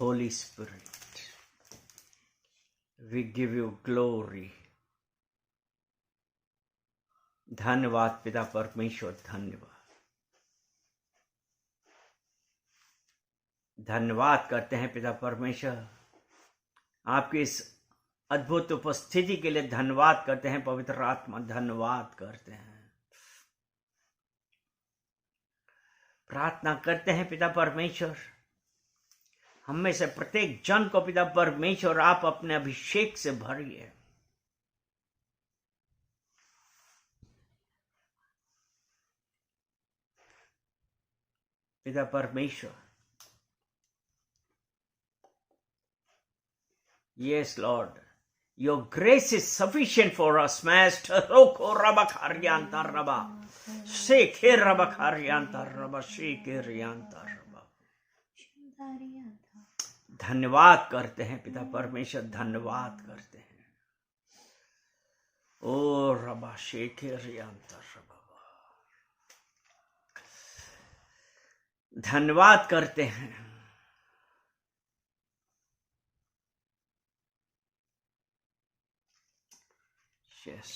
Holy Spirit, we give you glory. धन्यवाद पिता परमेश्वर, धन्यवाद। धन्यवाद करते हैं पिता परमेश्वर, आपकी इस अद्भुत उपस्थिति के लिए धन्यवाद करते हैं। पवित्र आत्मा, धन्यवाद करते हैं। प्रार्थना करते हैं पिता परमेश्वर, हम में से प्रत्येक जन को पिता परमेश्वर आप अपने अभिषेक से भरिए। पिता परमेश्वर, yes Lord, your grace is sufficient for us, Master. Roko rabakharyanta raba, sheke rabakharyanta raba, sheke ryanta raba। धन्यवाद करते हैं पिता परमेश्वर, धन्यवाद करते हैं। ओ रबा शेखे रियांता रबा, धन्यवाद करते हैं। यस,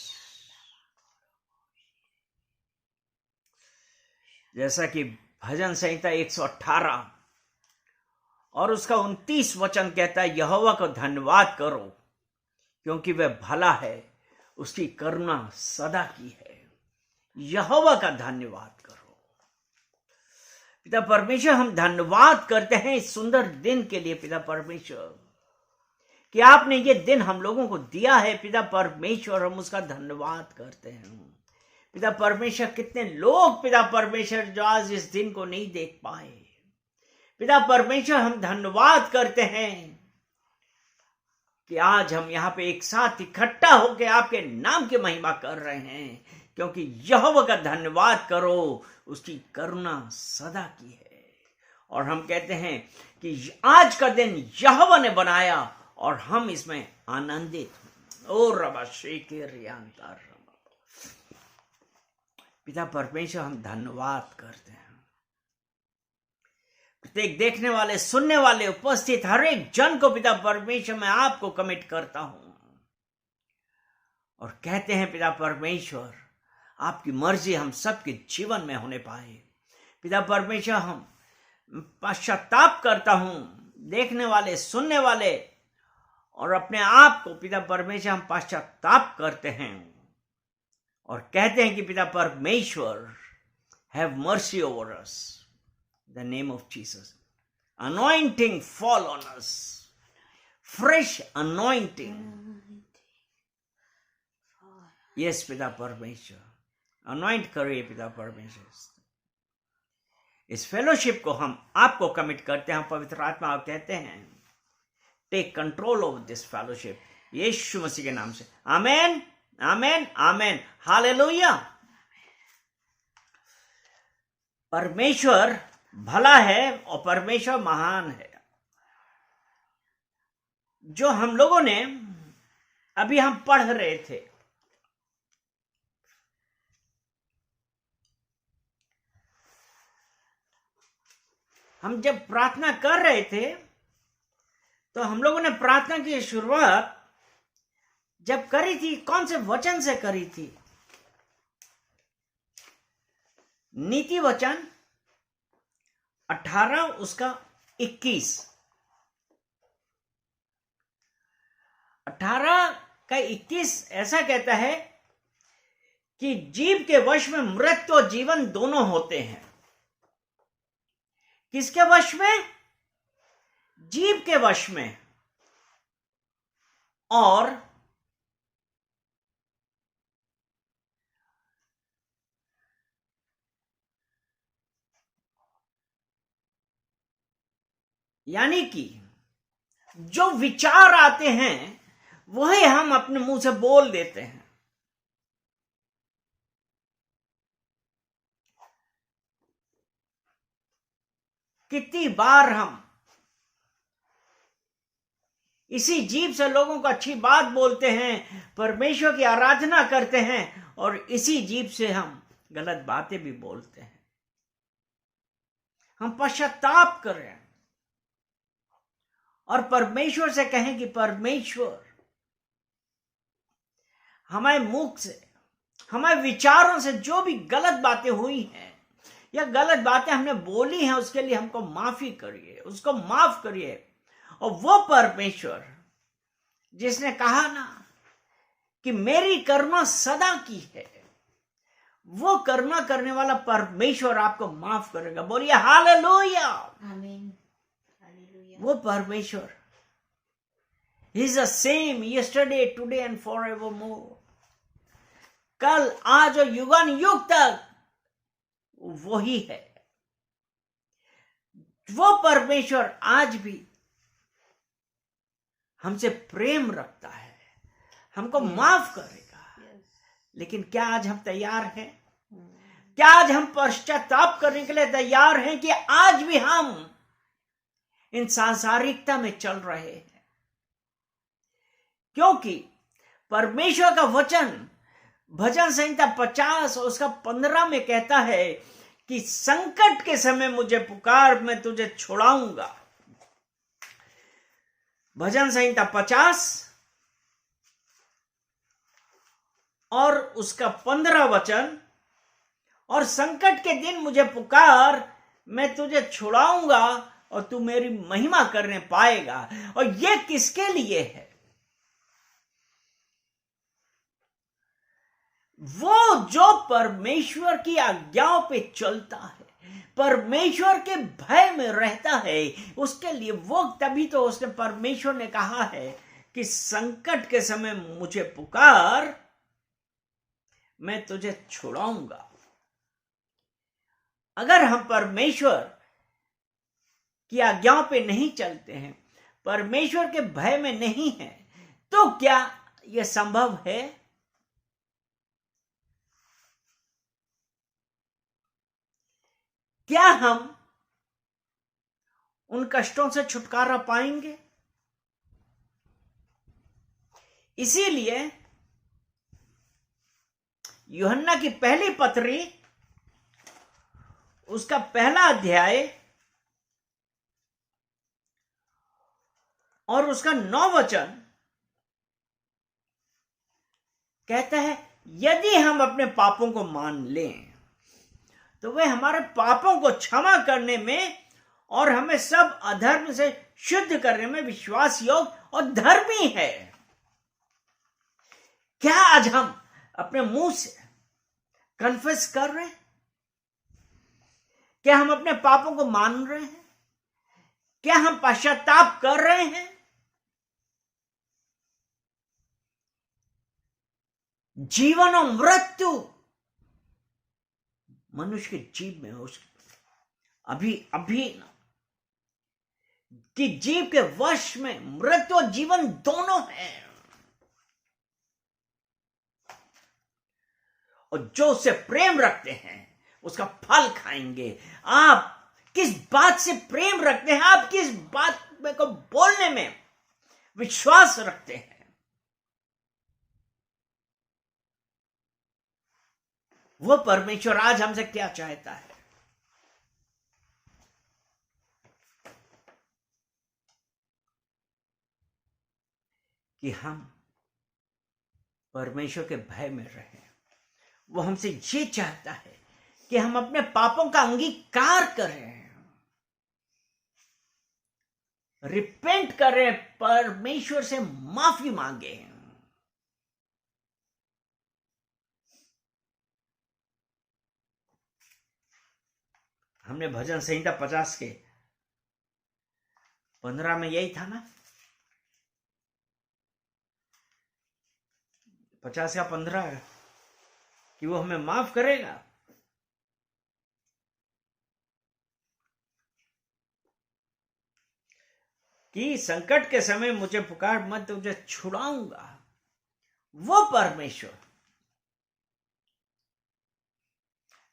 जैसा कि भजन संहिता 118 और उसका 29 वचन कहता है, यहोवा को धन्यवाद करो क्योंकि वह भला है, उसकी करुणा सदा की है। यहोवा का धन्यवाद करो। पिता परमेश्वर, हम धन्यवाद करते हैं इस सुंदर दिन के लिए पिता परमेश्वर, कि आपने ये दिन हम लोगों को दिया है। पिता परमेश्वर, हम उसका धन्यवाद करते हैं। पिता परमेश्वर, कितने लोग पिता परमेश्वर जो आज इस दिन को नहीं देख पाए, पिता परमेश्वर हम धन्यवाद करते हैं कि आज हम यहाँ पे एक साथ इकट्ठा होकर आपके नाम की महिमा कर रहे हैं, क्योंकि यहोवा का धन्यवाद करो, उसकी करुणा सदा की है। और हम कहते हैं कि आज का दिन यहोवा ने बनाया और हम इसमें आनंदित हैं। ओ रबा शेके रियांता रबा। पिता परमेश्वर, हम धन्यवाद करते हैं। प्रत्येक देखने वाले, सुनने वाले, उपस्थित हर एक जन को पिता परमेश्वर मैं आपको कमिट करता हूं और कहते हैं पिता परमेश्वर, आपकी मर्जी हम सबके जीवन में होने पाए। पिता परमेश्वर, हम पश्चाताप करता हूं, देखने वाले, सुनने वाले और अपने आप को पिता परमेश्वर हम पश्चाताप करते हैं और कहते हैं कि पिता परमेश्वर, have mercy over us. The name of Jesus. Anointing fall on us. Fresh anointing. Yes, पिता परमेश्वर, anoint करिए पिता परमेश्वर। इस फेलोशिप को हम आपको कमिट करते हैं। पवित्र आत्मा, आप कहते हैं take control of this fellowship, यीशु मसीह के नाम से। आमेन, आमेन, आमेन, हालेलुया। परमेश्वर भला है और परमेश्वर महान है। जो हम लोगों ने अभी हम पढ़ रहे थे, हम जब प्रार्थना कर रहे थे तो हम लोगों ने प्रार्थना की शुरुआत जब करी थी, कौन से वचन से करी थी? नीति वचन 18 उसका 21। 18 का 21 ऐसा कहता है कि जीव के वश में मृत्यु और जीवन दोनों होते हैं। किसके वश में? जीव के वश में। और यानी कि जो विचार आते हैं वही हम अपने मुंह से बोल देते हैं। कितनी बार हम इसी जीव से लोगों को अच्छी बात बोलते हैं, परमेश्वर की आराधना करते हैं, और इसी जीव से हम गलत बातें भी बोलते हैं। हम पश्चाताप करें और परमेश्वर से कहें कि परमेश्वर, हमारे मुख से, हमारे विचारों से जो भी गलत बातें हुई हैं या गलत बातें हमने बोली हैं, उसके लिए हमको माफी करिए, उसको माफ करिए। और वो परमेश्वर जिसने कहा ना कि मेरी करुणा सदा की है, वो करुणा करने वाला परमेश्वर आपको माफ करेगा। बोलिए हालेलुया, आमीन, हालेलुया। वो परमेश्वर, he is the same yesterday, today and forevermore. कल, आज और युगान युग तक वही है। वो परमेश्वर आज भी हमसे प्रेम रखता है, हमको माफ करेगा। लेकिन क्या आज हम तैयार हैं? क्या आज हम पश्चाताप करने के लिए तैयार हैं कि आज भी हम इन सांसारिकता में चल रहे हैं? क्योंकि परमेश्वर का वचन भजन संहिता 50 उसका 15 में कहता है कि संकट के समय मुझे पुकार, मैं तुझे छुड़ाऊंगा। भजन संहिता 50 और उसका 15 वचन, और संकट के दिन मुझे पुकार, मैं तुझे छुड़ाऊंगा और तू मेरी महिमा करने पाएगा। और यह किसके लिए है? वो जो परमेश्वर की आज्ञाओं पे चलता है, परमेश्वर के भय में रहता है, उसके लिए। वो तभी तो उसने, परमेश्वर ने कहा है कि संकट के समय मुझे पुकार, मैं तुझे छुड़ाऊंगा। अगर हम परमेश्वर की आज्ञाओं पे नहीं चलते हैं, परमेश्वर के भय में नहीं हैं, तो क्या यह संभव है? क्या हम उन कष्टों से छुटकारा पाएंगे? इसीलिए यूहन्ना की पहली पत्री उसका पहला अध्याय और उसका 9 वचन कहता है, यदि हम अपने पापों को मान लें तो वह हमारे पापों को क्षमा करने में और हमें सब अधर्म से शुद्ध करने में विश्वास योग्य और धर्मी है। क्या आज हम अपने मुंह से कन्फेस कर रहे हैं? क्या हम अपने पापों को मान रहे हैं? क्या हम पश्चाताप कर रहे हैं? जीवन और मृत्यु मनुष्य के जीव में, उस अभी कि जीव के वश में मृत्यु और जीवन दोनों हैं। और जो उससे प्रेम रखते हैं उसका फल खाएंगे। आप किस बात से प्रेम रखते हैं? आप किस बात को बोलने में विश्वास रखते हैं? वो परमेश्वर आज हमसे क्या चाहता है? कि हम परमेश्वर के भय में रहें। वो हमसे ये चाहता है कि हम अपने पापों का अंगीकार करें, रिपेंट करें, परमेश्वर से माफी मांगे। हमने भजन संहिता 50 के 15 में यही था ना, 50 का 15 कि वो हमें माफ करेगा। कि संकट के समय मुझे पुकार, मैं तुझे छुड़ाऊंगा। वो परमेश्वर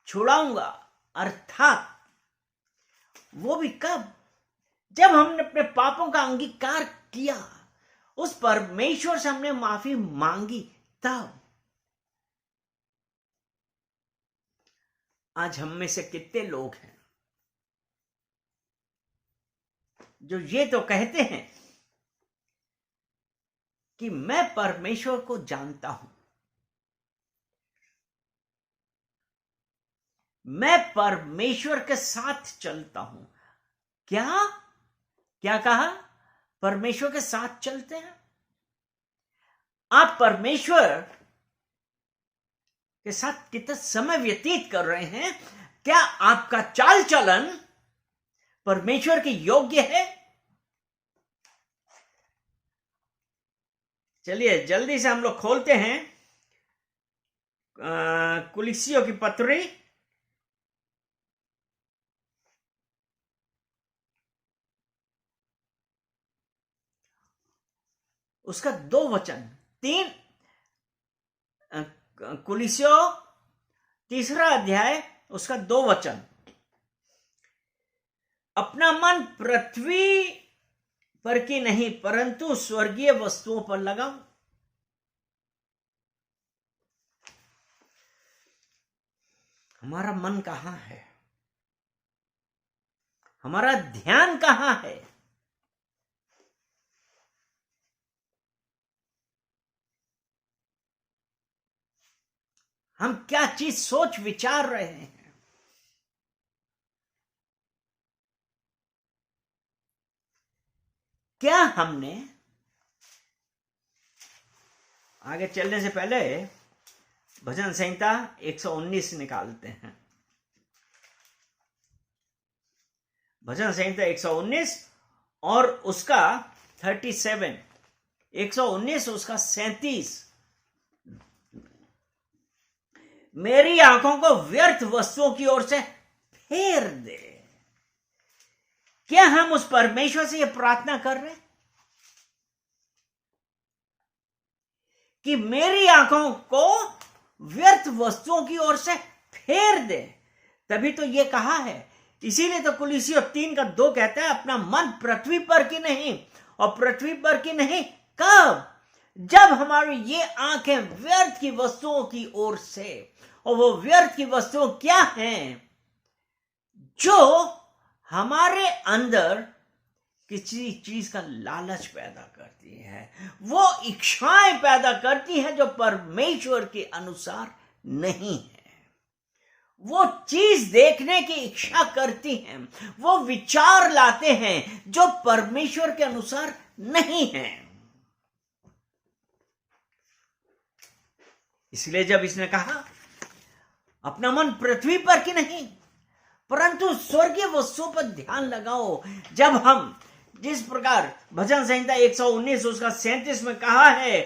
छुड़ाऊंगा, अर्थात वो भी कब? जब हमने अपने पापों का अंगीकार किया, उस परमेश्वर से हमने माफी मांगी, तब। आज हम में से कितने लोग हैं जो ये तो कहते हैं कि मैं परमेश्वर को जानता हूं, मैं परमेश्वर के साथ चलता हूं। क्या क्या कहा? परमेश्वर के साथ चलते हैं। आप परमेश्वर के साथ कितना समय व्यतीत कर रहे हैं? क्या आपका चाल चलन परमेश्वर के योग्य है? चलिए जल्दी से हम लोग खोलते हैं कुलिसियों की पत्री, उसका 2 वचन, 3 कुलिसियों 3 अध्याय उसका 2 वचन। अपना मन पृथ्वी पर की नहीं परंतु स्वर्गीय वस्तुओं पर लगाओ। हमारा मन कहां है? हमारा ध्यान कहां है? हम क्या चीज सोच विचार रहे हैं? क्या हमने, आगे चलने से पहले भजन संहिता 119 निकालते हैं। भजन संहिता 119 और उसका 37, 119 उसका 37। मेरी आंखों को व्यर्थ वस्तुओं की ओर से फेर दे। क्या हम उस परमेश्वर से यह प्रार्थना कर रहे हैं कि मेरी आंखों को व्यर्थ वस्तुओं की ओर से फेर दे? तभी तो यह कहा है, इसीलिए तो कुलिसियों 3:2 कहता है, अपना मन पृथ्वी पर की नहीं। और पृथ्वी पर की नहीं कब? जब हमारी ये आंखें व्यर्थ की वस्तुओं की ओर से, और वो व्यर्थ की वस्तुओं क्या हैं? जो हमारे अंदर किसी चीज का लालच पैदा करती है, वो इच्छाएं पैदा करती हैं जो परमेश्वर के अनुसार नहीं है। वो चीज देखने की इच्छा करती हैं, वो विचार लाते हैं जो परमेश्वर के अनुसार नहीं है। इसलिए जब इसने कहा अपना मन पृथ्वी पर की नहीं परंतु स्वर्गीय वस्तुओं पर ध्यान लगाओ, जब हम जिस प्रकार भजन संहिता 119 उसका 37 में कहा है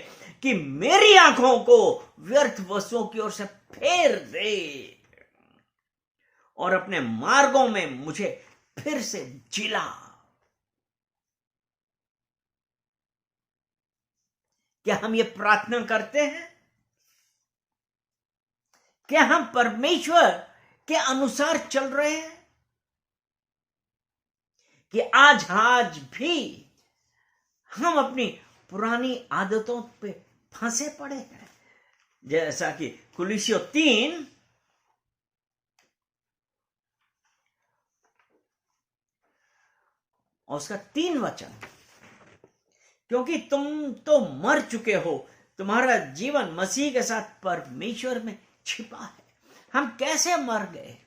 कि मेरी आंखों को व्यर्थ वस्तुओं की ओर से फेर दे और अपने मार्गों में मुझे फिर से जिला। क्या हम ये प्रार्थना करते हैं? क्या हम परमेश्वर के अनुसार चल रहे हैं कि आज भी हम अपनी पुरानी आदतों पे फंसे पड़े हैं? जैसा कि कुलिसियों 3 और उसका 3 वचन, क्योंकि तुम तो मर चुके हो, तुम्हारा जीवन मसीह के साथ परमेश्वर में छिपा है। हम कैसे मर गए?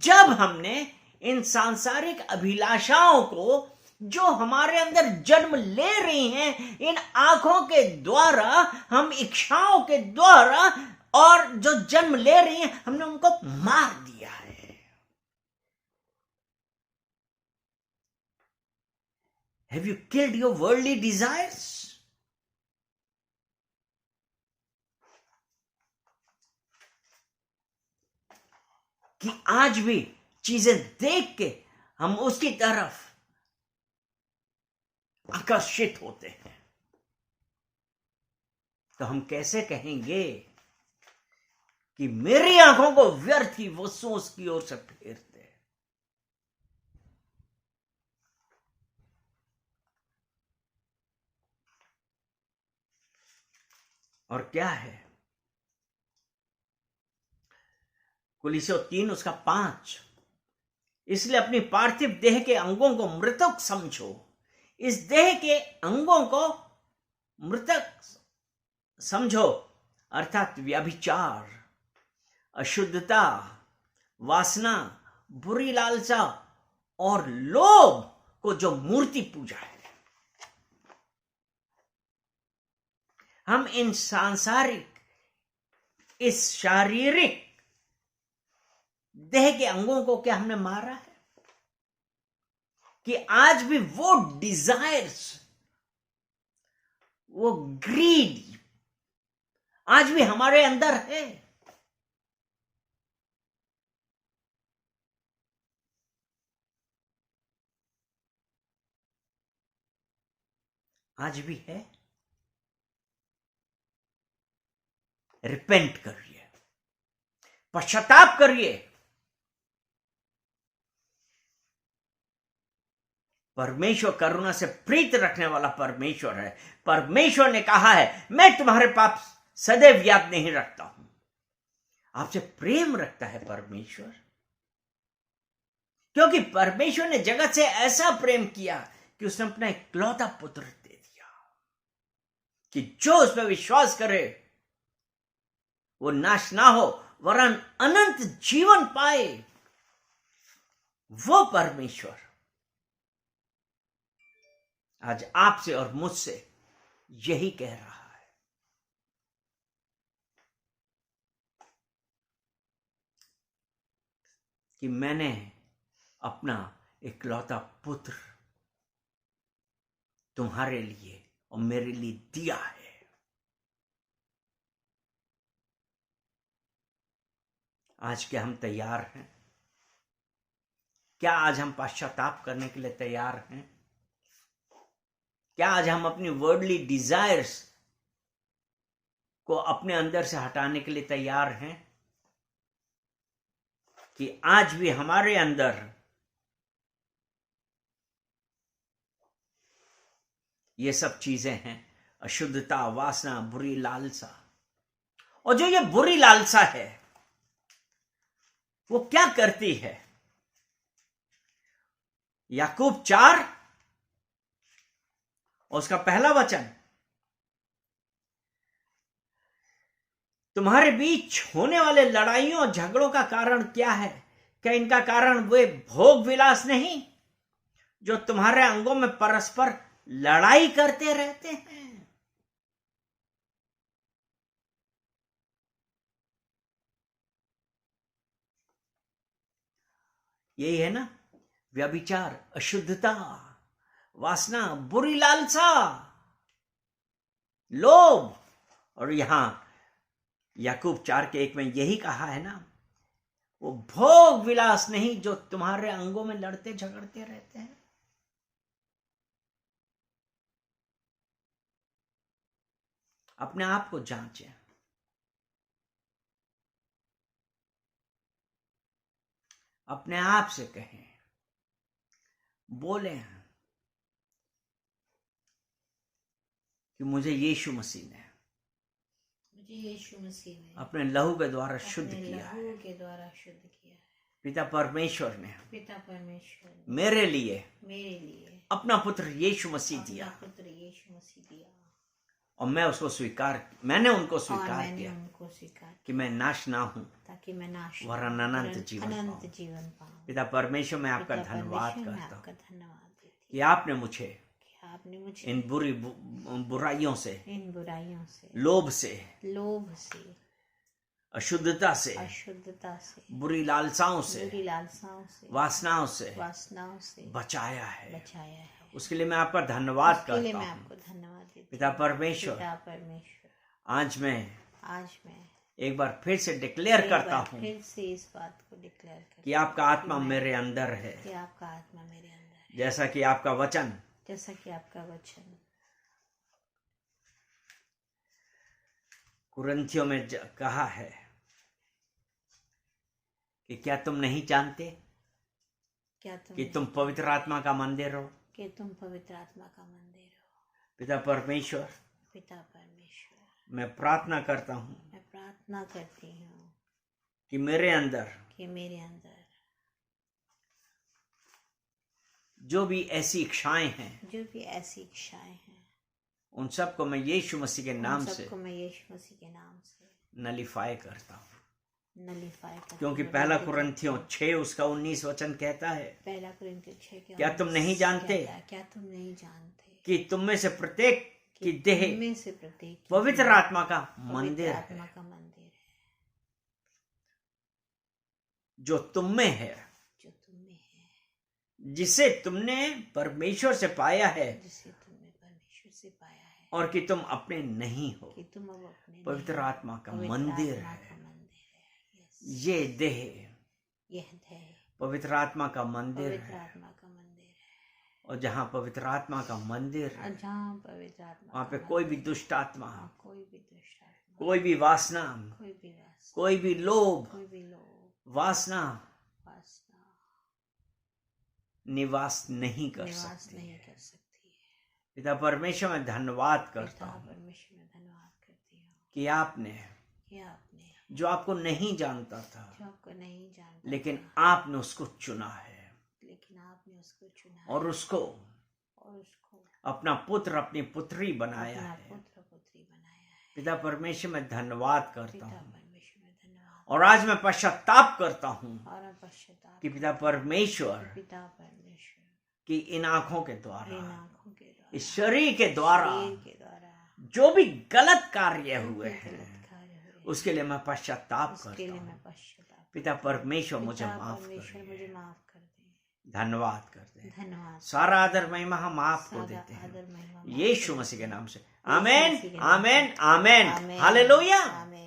जब हमने इन सांसारिक अभिलाषाओं को जो हमारे अंदर जन्म ले रही हैं, इन आंखों के द्वारा, हम इच्छाओं के द्वारा और जो जन्म ले रही हैं, हमने उनको मार दिया है। Have you killed your worldly desires? कि आज भी चीजें देख के हम उसकी तरफ आकर्षित होते हैं, तो हम कैसे कहेंगे कि मेरी आंखों को व्यर्थ की वस्तुओं की ओर से फेरते? और क्या है? कुलिसियों 3 उसका 5, इसलिए अपनी पार्थिव देह के अंगों को मृतक समझो, इस देह के अंगों को मृतक समझो, अर्थात व्यभिचार, अशुद्धता, वासना, बुरी लालसा और लोभ को जो मूर्ति पूजा है। हम इन सांसारिक, इस शारीरिक देह के अंगों को क्या हमने मारा है कि आज भी वो डिजायर्स, वो ग्रीड आज भी हमारे अंदर है। आज भी है। रिपेंट करिए, पश्चाताप करिए। परमेश्वर करुणा से प्रीत रखने वाला परमेश्वर है। परमेश्वर ने कहा है, मैं तुम्हारे पाप सदैव याद नहीं रखता हूं। आपसे प्रेम रखता है परमेश्वर, क्योंकि परमेश्वर ने जगत से ऐसा प्रेम किया कि उसने अपना इकलौता पुत्र दे दिया कि जो उस पर विश्वास करे वो नाश ना हो वरन अनंत जीवन पाए। वो परमेश्वर आज आपसे और मुझसे यही कह रहा है। कि मैंने अपना इकलौता पुत्र तुम्हारे लिए और मेरे लिए दिया है। आज क्या हम तैयार हैं? क्या आज हम पश्चाताप करने के लिए तैयार हैं? क्या आज हम अपनी वर्ल्डली डिजायर्स को अपने अंदर से हटाने के लिए तैयार हैं? कि आज भी हमारे अंदर ये सब चीजें हैं, अशुद्धता, वासना, बुरी लालसा। और जो ये बुरी लालसा है वो क्या करती है? याकूब 4 और उसका पहला वचन, तुम्हारे बीच होने वाले लड़ाइयों और झगड़ों का कारण क्या है? क्या इनका कारण वे भोग विलास नहीं जो तुम्हारे अंगों में परस्पर लड़ाई करते रहते हैं? यही है ना, व्यभिचार, अशुद्धता, वासना, बुरी लालसा, लोभ। और यहां याकूब 4:1 में यही कहा है ना, वो भोग विलास नहीं जो तुम्हारे अंगों में लड़ते झगड़ते रहते हैं। अपने आप को जांचें। अपने आप से कहें, बोलें कि मुझे यीशु मसीह ने अपने लहू के द्वारा शुद्ध किया है। पिता परमेश्वर ने मेरे लिए अपना पुत्र यीशु मसीह दिया और मैंने उनको स्वीकार किया कि मैं नाश ना हूं ताकि मैं नाश वरन अनंत जीवन पाऊं। पिता परमेश्वर, मैं आपका धन्यवाद करता हूं कि आपने मुझे इन बुराइयों से, लोभ से, अशुद्धता से, बुरी लालसाओं से, वासनाओं से बचाया है। उसके लिए मैं आपका धन्यवाद करता हूँ। पिता परमेश्वर, आज मैं एक बार फिर से डिक्लेयर करता हूँ कि आपका आत्मा मेरे अंदर है, जैसा कि आपका वचन कुरिन्थियों में कहा है कि क्या तुम नहीं जानते कि तुम पवित्र आत्मा का मंदिर हो? पिता परमेश्वर, मैं प्रार्थना करता हूँ कि मेरे अंदर जो भी ऐसी इच्छाएं हैं उन सबको मैं यीशु मसीह के नाम उन से सबको मैं यीशु मसीह के नाम से नलीफाई करता हूँ, नलीफाई करता क्योंकि हूँ। पहला कुरिन्थियों 6 उसका 19 वचन कहता है, पहला कुरिन्थियों 6 के क्या तुम नहीं जानते कहता है, क्या तुम नहीं जानते कि तुम में से प्रत्येक की देह इनमें से प्रत्येक की पवित्र आत्मा का मंदिर पवित्र है, आत्मा का मंदिर है जो तुम में है, जो तुम में है, जिसे तुमने परमेश्वर से पाया है, जिसे तुमने परमेश्वर से पाया है, और कि तुम अपने नहीं हो, कि तुम अब अपने पवित्र आत्मा का पवित्र मंदिर आत्मा है। का मंदिर है। यस, ये देह यह है पवित्र आत्मा का मंदिर पवित्र है, आत्मा का मंदिर है। और जहाँ पवित्र आत्मा का मंदिर है, और जहाँ पवित्र आत्मा वहां पे का कोई भी मंदिर दुष्ट आत्मा, है, कोई भी दुष्ट आत्मा, कोई भी वासना, कोई भी वासना, कोई भी लोभ, कोई भी लोभ, वासना वासना निवास नहीं कर निवास सकती नहीं है। कर सकती है। पिता परमेश्वर में धन्यवाद करता पिता हूँ परमेश्वर में धन्यवाद करती हूँ कि आपने कि आपने जो आपको नहीं जानता था, जो आपको नहीं जानता लेकिन था, आपने उसको चुना है, लेकिन आपने उसको चुना और उसको और उसको अपना पुत्र अपनी पुत्री बनाया अपना है। पुत्र पुत्री बनाया है। पिता परमेश्वर में धन्यवाद करता पिता हूँ, परमेश्वर में धन्यवाद और आज मैं पश्चाताप करता हूँ और अब पश्चाताप कि पिता परमेश्वर पिता परमेश्वर की इन आंखों के इन द्वारा, आंखों के द्वारा, इस शरीर के द्वारा शरीर के द्वारा जो भी गलत कार्य हुए जो भी हैं, गलत कार्य हुए, उसके लिए मैं पश्चाताप उसके करता लिए मैं हूँ। पश्चाताप पिता परमेश्वर मुझे पिता माफ परमेश्वर कर मुझे दे, माफ कर दे। धन्यवाद कर दे। धन्यवाद। सारा आदर महिमा हम आपको सारा देते हैं आदर महिमा यीशु मसीह के नाम से। यीशु आमेन मसीह के नाम से। आमेन आमेन आमेन। हालेलुया। आमेन।